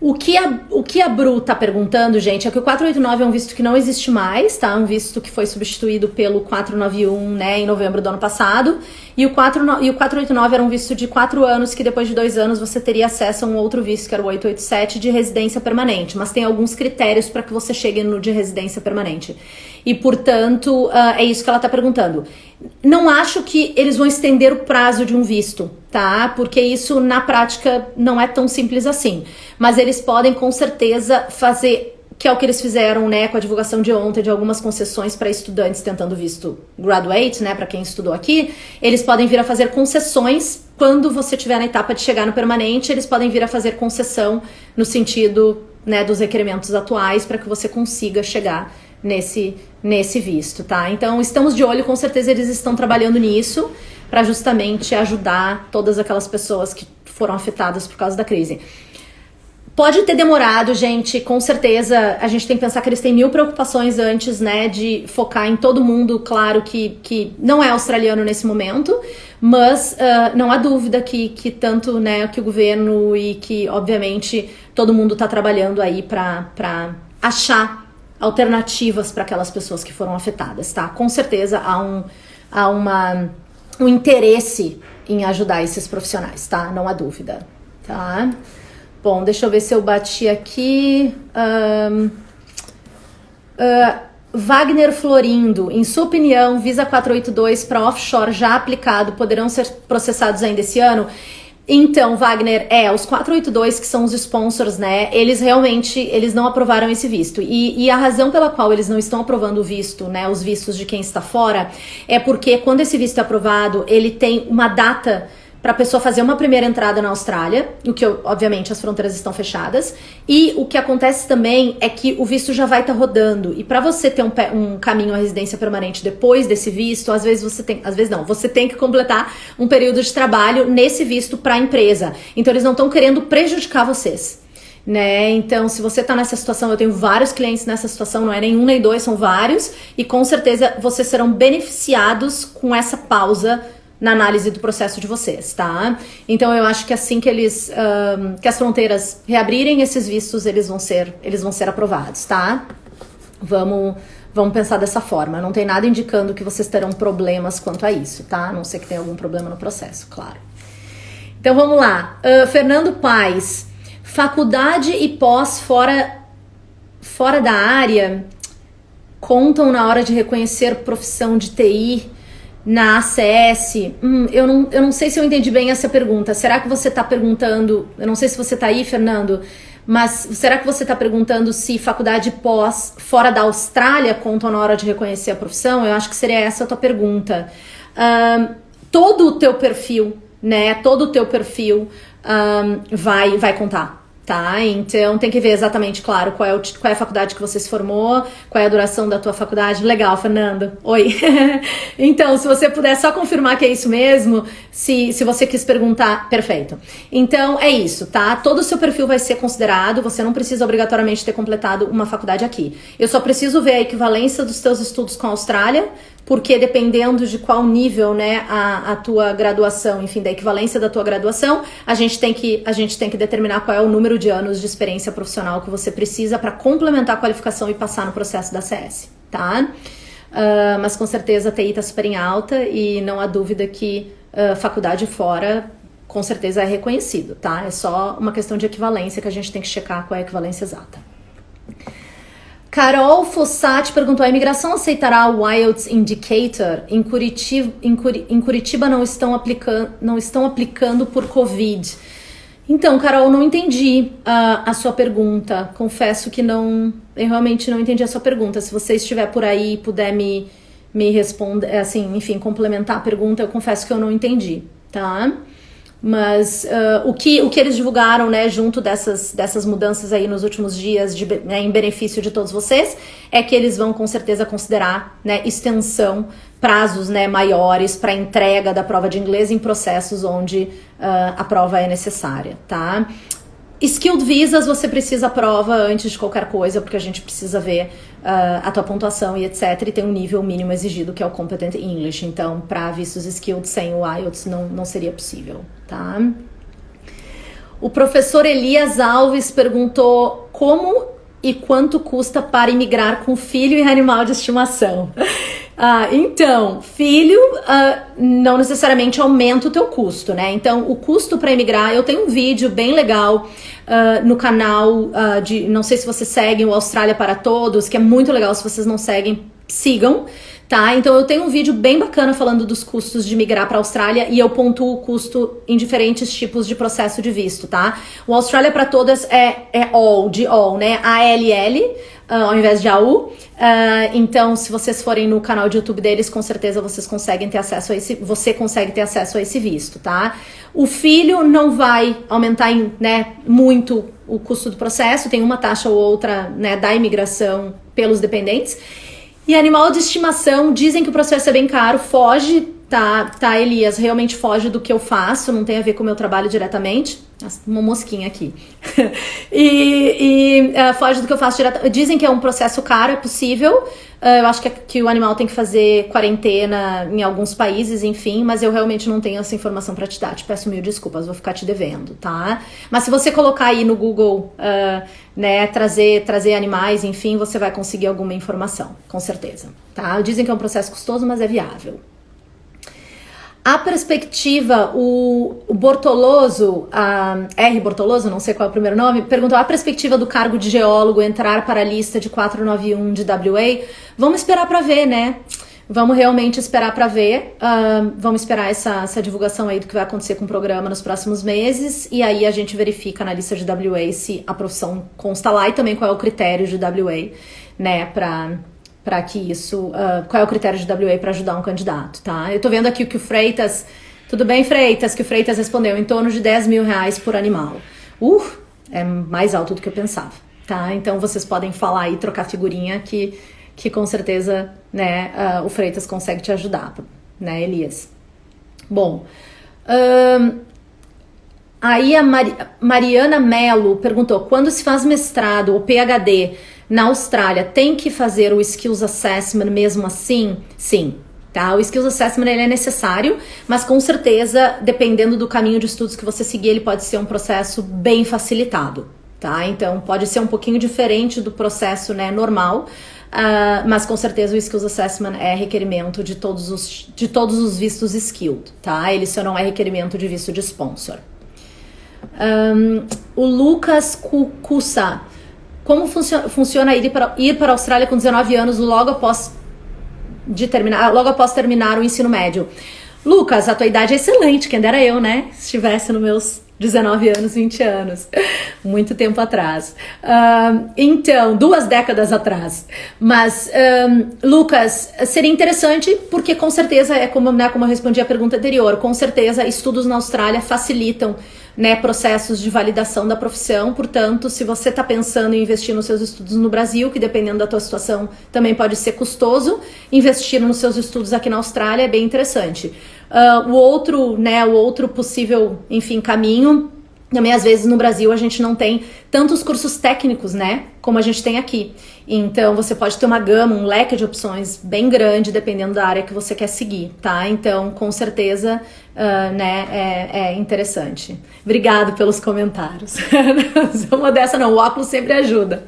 O que a Bru tá perguntando, gente, é que o 489 é um visto que não existe mais, tá? Um visto que foi substituído pelo 491, né, em novembro do ano passado. E o 489 era um visto de 4 anos, que depois de 2 anos você teria acesso a um outro visto, que era o 887, de residência permanente. Mas tem alguns critérios para que você chegue no de residência permanente. E, portanto, é isso que ela tá perguntando. Não acho que eles vão estender o prazo de um visto, tá? Porque isso, na prática, não é tão simples assim. Mas eles podem, com certeza, fazer, que é o que eles fizeram, né, com a divulgação de ontem, de algumas concessões para estudantes tentando visto graduate, né, para quem estudou aqui. Eles podem vir a fazer concessões quando você estiver na etapa de chegar no permanente. Eles podem vir a fazer concessão no sentido, né, dos requerimentos atuais para que você consiga chegar nesse visto, tá? Então, estamos de olho, com certeza eles estão trabalhando nisso. para justamente ajudar todas aquelas pessoas que foram afetadas por causa da crise. Pode ter demorado, gente, com certeza. A gente tem que pensar que eles têm 1000 preocupações antes, né, de focar em todo mundo. Claro que não é australiano nesse momento, mas não há dúvida que tanto, né, que o governo e que, obviamente, todo mundo está trabalhando aí para achar alternativas para aquelas pessoas que foram afetadas, tá? Com certeza há um interesse em ajudar esses profissionais, tá? Não há dúvida, tá? Bom, deixa eu ver se eu bati aqui. Wagner Florindo, em sua opinião, Visa 482 para offshore já aplicado poderão ser processados ainda esse ano? Então, Wagner, os 482 que são os sponsors, né, eles não aprovaram esse visto. E a razão pela qual eles não estão aprovando o visto, né, os vistos de quem está fora, é porque quando esse visto é aprovado, ele tem uma data para a pessoa fazer uma primeira entrada na Austrália, o que, obviamente, as fronteiras estão fechadas, e o que acontece também é que o visto já vai estar rodando, e para você ter um caminho à residência permanente depois desse visto, você tem que completar um período de trabalho nesse visto para a empresa. Então, eles não estão querendo prejudicar vocês, né? Então, se você tá nessa situação, eu tenho vários clientes nessa situação, não é nem um nem dois, são vários, e com certeza vocês serão beneficiados com essa pausa na análise do processo de vocês, tá? Então eu acho que assim que que as fronteiras reabrirem esses vistos, eles vão ser aprovados, tá? Vamos pensar dessa forma. Não tem nada indicando que vocês terão problemas quanto a isso, tá? A não ser que tenha algum problema no processo, claro. Então vamos lá. Fernando Paes, faculdade e pós fora da área contam na hora de reconhecer profissão de TI na ACS? Eu não sei se eu entendi bem essa pergunta. Será que você está perguntando... Eu não sei se você está aí, Fernando, mas será que você está perguntando se faculdade pós fora da Austrália contam na hora de reconhecer a profissão? Eu acho que seria essa a tua pergunta. Todo o teu perfil, né? Todo o teu perfil vai contar. Tá, então tem que ver exatamente, claro, qual é a faculdade que você se formou, qual é a duração da tua faculdade. Legal, Fernando. Oi. Então, se você puder só confirmar que é isso mesmo, se você quis perguntar, perfeito. Então, é isso, tá? Todo o seu perfil vai ser considerado, você não precisa obrigatoriamente ter completado uma faculdade aqui. Eu só preciso ver a equivalência dos teus estudos com a Austrália, porque dependendo de qual nível, né, a tua graduação, enfim, da equivalência da tua graduação, a gente tem que determinar qual é o número de anos de experiência profissional que você precisa para complementar a qualificação e passar no processo da CS, tá? Mas com certeza a TI está super em alta e não há dúvida que faculdade fora com certeza é reconhecido, tá? É só uma questão de equivalência que a gente tem que checar qual é a equivalência exata. Carol Fossati perguntou: a imigração aceitará o IELTS Indicator? Em Curitiba não estão aplicando por Covid. Então, Carol, não entendi a sua pergunta. Confesso que eu realmente não entendi a sua pergunta. Se você estiver por aí e puder me responder, assim, enfim, complementar a pergunta, eu confesso que eu não entendi, tá? Mas o que eles divulgaram, né, junto dessas mudanças aí nos últimos dias, em benefício de todos vocês, é que eles vão com certeza considerar, né, extensão, prazos, né, maiores para entrega da prova de inglês em processos onde a prova é necessária, tá? Skilled Visas, você precisa a prova antes de qualquer coisa, porque a gente precisa ver a tua pontuação e etc. E tem um nível mínimo exigido, que é o Competent English. Então, para vistos Skilled sem o IELTS, não seria possível, tá? O professor Elias Alves perguntou como e quanto custa para imigrar com filho e animal de estimação. Então, filho não necessariamente aumenta o teu custo, né? Então, o custo para emigrar, eu tenho um vídeo bem legal no canal não sei se vocês seguem o Austrália para Todos, que é muito legal. Se vocês não seguem, sigam, tá? Então, eu tenho um vídeo bem bacana falando dos custos de migrar para a Austrália e eu pontuo o custo em diferentes tipos de processo de visto, tá? O Austrália para Todas é all, né? ALL, ao invés de AU. Então, se vocês forem no canal de YouTube deles, com certeza você consegue ter acesso a esse visto, tá? O filho não vai aumentar, né, muito o custo do processo, tem uma taxa ou outra, né, da imigração pelos dependentes. E animal de estimação, dizem que o processo é bem caro, foge Tá, Elias, realmente foge do que eu faço, não tem a ver com o meu trabalho diretamente. Nossa, uma mosquinha aqui. Foge do que eu faço diretamente. Dizem que é um processo caro, é possível. Eu acho que o animal tem que fazer quarentena em alguns países, enfim, mas eu realmente não tenho essa informação pra te dar. Te peço mil desculpas, vou ficar te devendo, tá? Mas se você colocar aí no Google, né, trazer animais, enfim, você vai conseguir alguma informação, com certeza, tá? Dizem que é um processo custoso, mas é viável. A perspectiva, o Bortoloso, R. Bortoloso, não sei qual é o primeiro nome, perguntou: a perspectiva do cargo de geólogo entrar para a lista de 491 de WA? Vamos esperar para ver, né? Vamos realmente esperar para ver. Vamos esperar essa divulgação aí do que vai acontecer com o programa nos próximos meses. E aí a gente verifica na lista de WA se a profissão consta lá e também qual é o critério de WA, né, para que isso, qual é o critério de WA para ajudar um candidato, tá? Eu tô vendo aqui o que o Freitas, tudo bem, Freitas, que o Freitas respondeu, em torno de R$10 mil por animal. É mais alto do que eu pensava, tá? Então vocês podem falar aí, trocar figurinha que com certeza, né, o Freitas consegue te ajudar, né, Elias? Bom, aí a Mariana Mello perguntou: quando se faz mestrado ou PhD na Austrália, tem que fazer o Skills Assessment mesmo assim? Sim, tá? O Skills Assessment ele é necessário, mas com certeza, dependendo do caminho de estudos que você seguir, ele pode ser um processo bem facilitado, tá? Então, pode ser um pouquinho diferente do processo, né, normal, mas com certeza o Skills Assessment é requerimento de todos os vistos skilled, tá? Ele só não é requerimento de visto de sponsor. O Lucas Kukusa: como funciona ir para a Austrália com 19 anos logo após terminar o ensino médio? Lucas, a tua idade é excelente, quem dera eu, né? Se estivesse nos meus 19 anos, 20 anos. Muito tempo atrás. Então, 2 décadas atrás. Mas, Lucas, seria interessante porque com certeza, como eu respondi a pergunta anterior, com certeza estudos na Austrália facilitam, né, processos de validação da profissão. Portanto, se você está pensando em investir nos seus estudos no Brasil, que dependendo da tua situação também pode ser custoso, investir nos seus estudos aqui na Austrália é bem interessante. O outro possível, enfim, caminho, também às vezes no Brasil a gente não tem tantos cursos técnicos, né, como a gente tem aqui. Então você pode ter uma gama, um leque de opções bem grande, dependendo da área que você quer seguir, tá? Então, com certeza, né, é interessante. Obrigado pelos comentários. Não sou modesta não, o óculos sempre ajuda.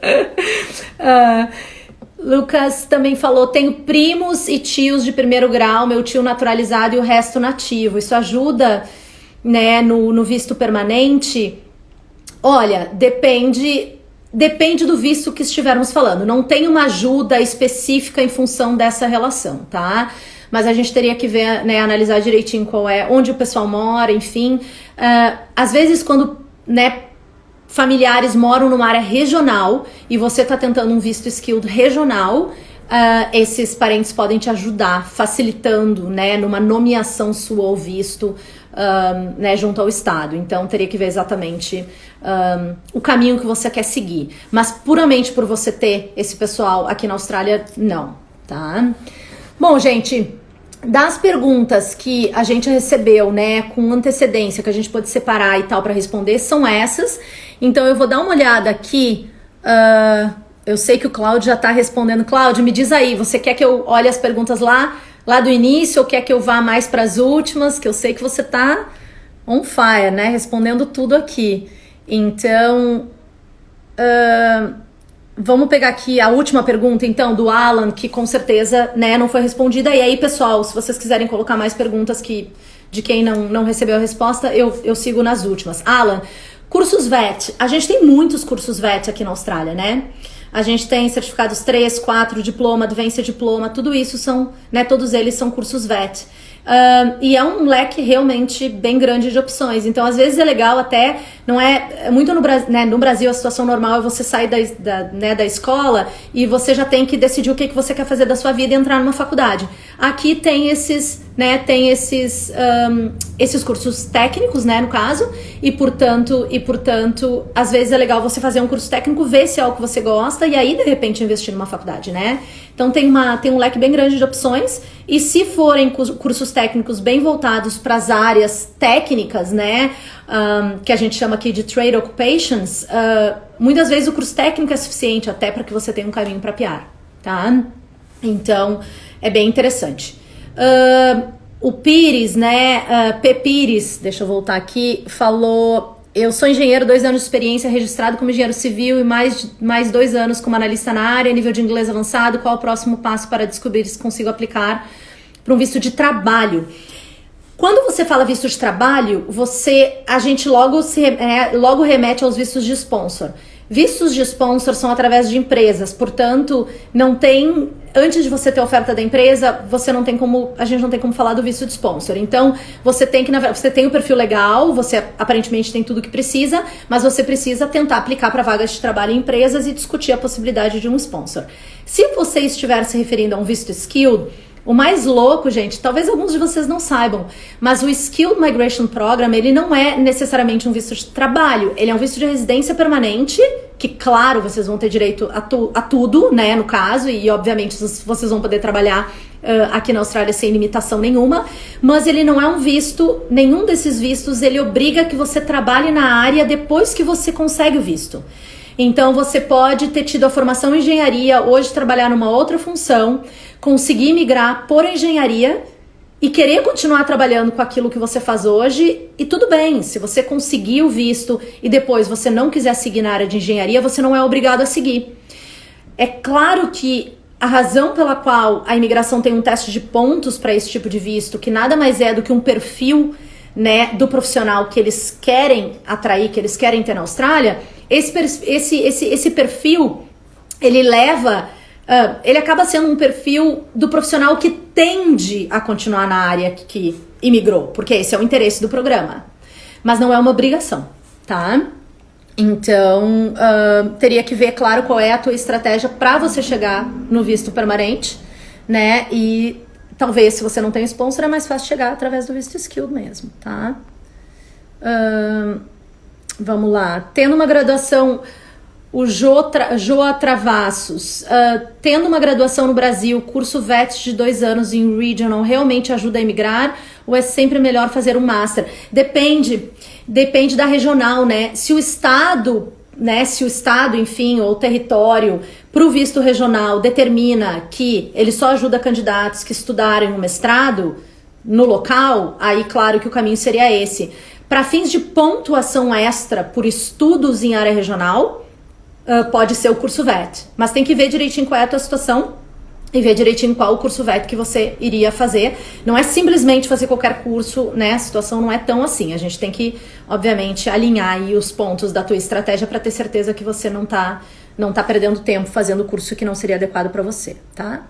Lucas também falou: tenho primos e tios de primeiro grau, meu tio naturalizado e o resto nativo. Isso ajuda, né, no visto permanente? Olha, depende do visto que estivermos falando. Não tem uma ajuda específica em função dessa relação, tá? Mas a gente teria que ver, né, analisar direitinho onde o pessoal mora, enfim. Às vezes quando, né, familiares moram numa área regional e você está tentando um visto skilled regional, esses parentes podem te ajudar, facilitando, né, numa nomeação sua ao visto, né, junto ao estado. Então teria que ver exatamente o caminho que você quer seguir. Mas puramente por você ter esse pessoal aqui na Austrália, não, tá? Bom, gente, das perguntas que a gente recebeu, né, com antecedência, que a gente pode separar e tal para responder, são essas. Então eu vou dar uma olhada aqui. Eu sei que o Cláudio já tá respondendo. Cláudio, me diz aí, você quer que eu olhe as perguntas lá do início ou quer que eu vá mais para as últimas? Que eu sei que você tá on fire, né, respondendo tudo aqui. Então, vamos pegar aqui a última pergunta, então, do Alan, que com certeza, né, não foi respondida. E aí, pessoal, se vocês quiserem colocar mais perguntas de quem não recebeu a resposta, eu sigo nas últimas. Alan, cursos VET. A gente tem muitos cursos VET aqui na Austrália, né? A gente tem certificados 3, 4, diploma, Advanced Diploma, tudo isso são, né, todos eles são cursos VET. E é um leque realmente bem grande de opções. Então, às vezes é legal até, não é muito no Brasil a situação normal é você sair da escola e você já tem que decidir o que você quer fazer da sua vida e entrar numa faculdade. aqui tem esses cursos técnicos, né, no caso, e portanto, às vezes é legal você fazer um curso técnico, ver se é algo que você gosta e aí, de repente, investir numa faculdade, né? Então tem um leque bem grande de opções, e se forem cursos técnicos bem voltados para as áreas técnicas, né, que a gente chama aqui de trade occupations, muitas vezes o curso técnico é suficiente até para que você tenha um caminho para PR, tá? Então, é bem interessante. O Pires, né, P. Pires, deixa eu voltar aqui, falou: eu sou engenheiro, 2 anos de experiência registrado como engenheiro civil e mais 2 anos como analista na área, nível de inglês avançado. Qual o próximo passo para descobrir se consigo aplicar para um visto de trabalho? Quando você fala visto de trabalho, a gente logo remete aos vistos de sponsor. Vistos de sponsor são através de empresas, portanto, antes de você ter a oferta da empresa, a gente não tem como falar do visto de sponsor. Então, você tem o perfil legal, você aparentemente tem tudo que precisa, mas você precisa tentar aplicar para vagas de trabalho em empresas e discutir a possibilidade de um sponsor. Se você estiver se referindo a um visto skilled, o mais louco, gente, talvez alguns de vocês não saibam, mas o Skilled Migration Program, ele não é necessariamente um visto de trabalho, ele é um visto de residência permanente, que, claro, vocês vão ter direito a tudo, né, no caso, e obviamente vocês vão poder trabalhar aqui na Austrália sem limitação nenhuma, mas ele não é um visto, nenhum desses vistos, ele obriga que você trabalhe na área depois que você consegue o visto. Então, você pode ter tido a formação em engenharia, hoje trabalhar numa outra função, conseguir migrar por engenharia e querer continuar trabalhando com aquilo que você faz hoje, e tudo bem, se você conseguir o visto e depois você não quiser seguir na área de engenharia, você não é obrigado a seguir. É claro que a razão pela qual a imigração tem um teste de pontos para esse tipo de visto, que nada mais é do que um perfil, né, do profissional que eles querem atrair, que eles querem ter na Austrália, esse perfil, ele acaba sendo um perfil do profissional que tende a continuar na área que imigrou, porque esse é o interesse do programa, mas não é uma obrigação, tá? Então, teria que ver, claro, qual é a tua estratégia para você chegar no visto permanente, né? E talvez, se você não tem sponsor, é mais fácil chegar através do visto skilled mesmo, tá? Vamos lá. Tendo uma graduação, o Joa Travassos, tendo uma graduação no Brasil, curso VET de 2 anos em Regional realmente ajuda a emigrar, ou é sempre melhor fazer um Master? Depende da regional, né? Se o estado, enfim, ou o território, para o visto regional, determina que ele só ajuda candidatos que estudarem um mestrado no local, aí claro que o caminho seria esse. Para fins de pontuação extra por estudos em área regional, pode ser o curso VET, mas tem que ver direitinho qual é a tua situação e ver direitinho qual o curso VET que você iria fazer. Não é simplesmente fazer qualquer curso, né? A situação não é tão assim. A gente tem que, obviamente, alinhar aí os pontos da tua estratégia para ter certeza que você não tá perdendo tempo fazendo curso que não seria adequado para você, tá?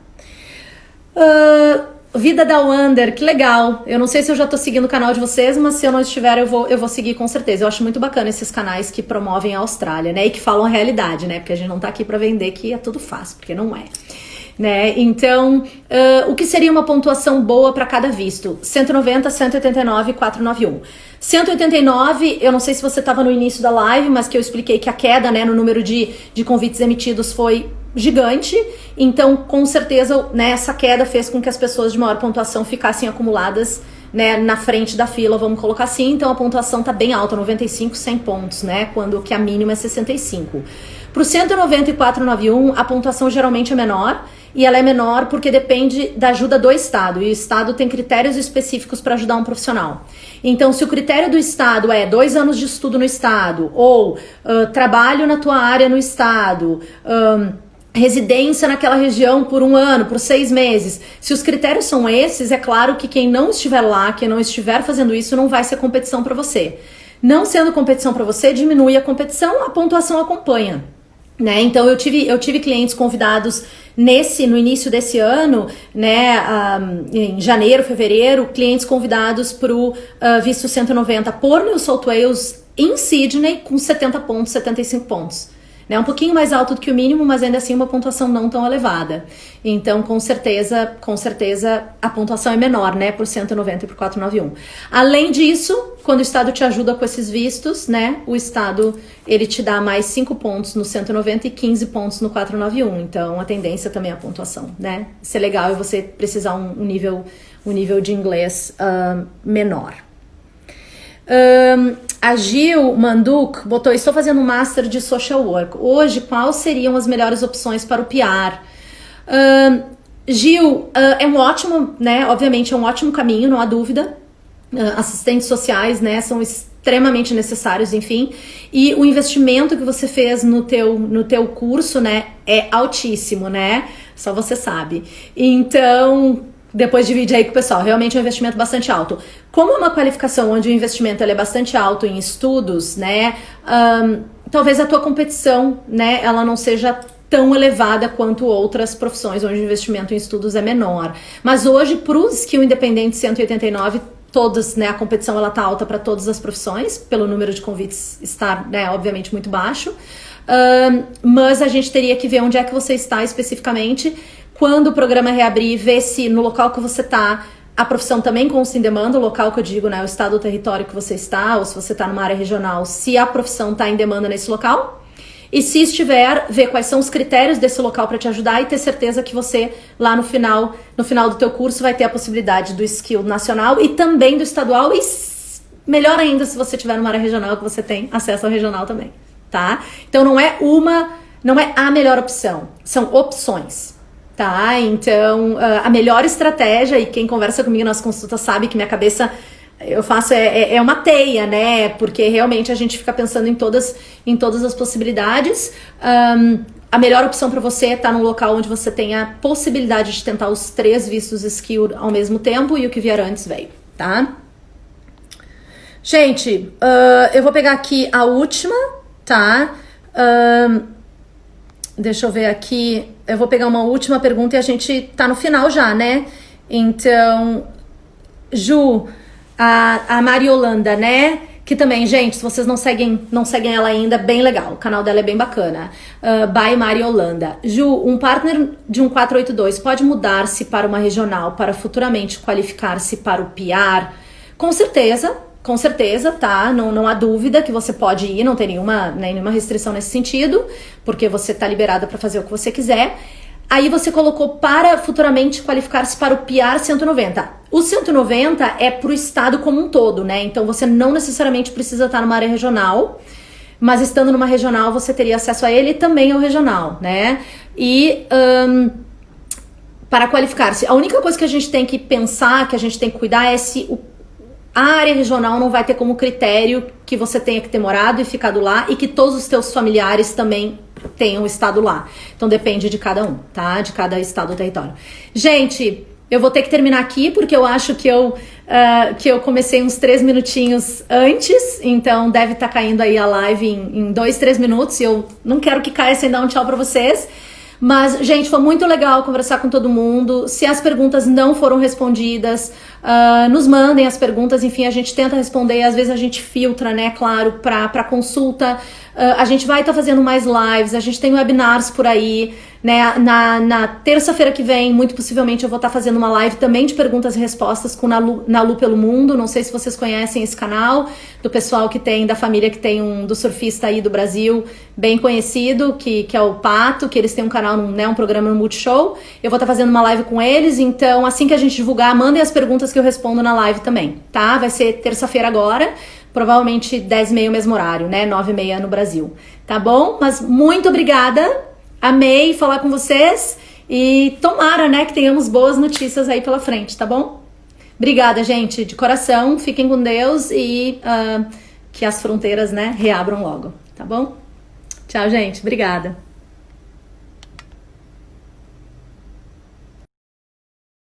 Vida da Wander, que legal. Eu não sei se eu já tô seguindo o canal de vocês, mas se eu não estiver, eu vou seguir com certeza. Eu acho muito bacana esses canais que promovem a Austrália, né? E que falam a realidade, né? Porque a gente não tá aqui pra vender que é tudo fácil, porque não é. Né? Então, o que seria uma pontuação boa para cada visto? 190, 189 e 491. 189, eu não sei se você estava no início da live, mas que eu expliquei que a queda, né, no número de convites emitidos foi gigante, então com certeza, né, essa queda fez com que as pessoas de maior pontuação ficassem acumuladas, né, na frente da fila, vamos colocar assim. Então a pontuação tá bem alta, 95, 100 pontos, né, quando que a mínima é 65. Pro 190 e 491, a pontuação geralmente é menor, e ela é menor porque depende da ajuda do Estado, e o Estado tem critérios específicos para ajudar um profissional. Então, se o critério do Estado é 2 anos de estudo no Estado, ou trabalho na tua área no Estado, residência naquela região por 1 ano, por 6 meses, se os critérios são esses, é claro que quem não estiver lá, quem não estiver fazendo isso, não vai ser competição para você. Não sendo competição para você, diminui a competição, a pontuação acompanha. Né? Então eu tive clientes convidados no início desse ano, né, em janeiro, fevereiro, clientes convidados para o visto 190 por New South Wales em Sydney com 70 pontos, 75 pontos. né? Um pouquinho mais alto do que o mínimo, mas ainda assim uma pontuação não tão elevada. Então, com certeza, a pontuação é menor, né? Por 190 e por 491. Além disso, quando o Estado te ajuda com esses vistos, né? O Estado, ele te dá mais 5 pontos no 190 e 15 pontos no 491. Então, a tendência também é a pontuação, né? Isso é legal e você precisar um nível de inglês menor. A Gil Manduk botou: estou fazendo um Master de Social Work. Hoje, quais seriam as melhores opções para o PR? Gil, é um ótimo, né? Obviamente é um ótimo caminho, não há dúvida. Assistentes sociais, né? São extremamente necessários, enfim. E o investimento que você fez no teu curso, né? É altíssimo, né? Só você sabe. Então, depois divide aí com o pessoal, realmente é um investimento bastante alto. Como é uma qualificação onde o investimento ele é bastante alto em estudos, né, talvez a tua competição, né, ela não seja tão elevada quanto outras profissões onde o investimento em estudos é menor. Mas hoje, para o Skill Independente 189, todas, né, a competição ela tá alta para todas as profissões, pelo número de convites estar, né, obviamente muito baixo. Mas a gente teria que ver onde é que você está especificamente. Quando o programa reabrir, ver se no local que você está, a profissão também consta em demanda, o local que eu digo, né, o estado ou território que você está, ou se você está numa área regional, se a profissão está em demanda nesse local. E se estiver, ver quais são os critérios desse local para te ajudar e ter certeza que você, lá no final do teu curso, vai ter a possibilidade do skill nacional e também do estadual, e melhor ainda se você estiver numa área regional que você tem acesso ao regional também, tá? Então não é a melhor opção, são opções. Tá, então a melhor estratégia, e quem conversa comigo nas consultas sabe que minha cabeça, eu faço, é uma teia, né, porque realmente a gente fica pensando em todas as possibilidades. A melhor opção para você é estar num local onde você tenha a possibilidade de tentar os 3 vistos skill ao mesmo tempo, e o que vier antes veio, tá? Gente, eu vou pegar aqui a última, tá? Deixa eu ver aqui, eu vou pegar uma última pergunta e a gente tá no final já, né? Então, Ju, a Mariolanda, né? Que também, gente, se vocês não seguem ela ainda, bem legal, o canal dela é bem bacana. By Mariolanda. Ju, um partner de um 482 pode mudar-se para uma regional para futuramente qualificar-se para o PR? Com certeza, tá? Não há dúvida que você pode ir, não tem nenhuma restrição nesse sentido, porque você tá liberada para fazer o que você quiser. Aí você colocou para futuramente qualificar-se para o PR 190. O 190 é pro estado como um todo, né? Então você não necessariamente precisa estar numa área regional, mas estando numa regional você teria acesso a ele e também ao regional, né? E para qualificar-se, a única coisa que a gente tem que pensar, que a gente tem que cuidar é se a área regional não vai ter como critério que você tenha que ter morado e ficado lá e que todos os teus familiares também tenham estado lá. Então depende de cada um, tá? De cada estado ou território. Gente, eu vou ter que terminar aqui porque eu acho que eu comecei uns 3 minutinhos antes, então deve estar caindo aí a live em 2, 3 minutos e eu não quero que caia sem dar um tchau pra vocês. Mas, gente, foi muito legal conversar com todo mundo. Se as perguntas não foram respondidas, nos mandem as perguntas. Enfim, a gente tenta responder. Às vezes a gente filtra, né, claro, pra consulta. A gente vai estar fazendo mais lives. A gente tem webinars por aí, né? Na terça-feira que vem, muito possivelmente, eu vou estar fazendo uma live também de perguntas e respostas com na Lu pelo Mundo. Não sei se vocês conhecem esse canal, do pessoal que tem, da família que tem do surfista aí do Brasil, bem conhecido, que é o Pato, que eles têm um canal, né, um programa no Multishow. Eu vou estar fazendo uma live com eles, então assim que a gente divulgar, mandem as perguntas que eu respondo na live também, tá? Vai ser terça-feira agora, provavelmente 10h30 mesmo horário, né? 9h30 no Brasil, tá bom? Mas muito obrigada, amei falar com vocês e tomara, né, que tenhamos boas notícias aí pela frente, tá bom? Obrigada, gente, de coração, fiquem com Deus e que as fronteiras, né, reabram logo, tá bom? Tchau, gente, obrigada.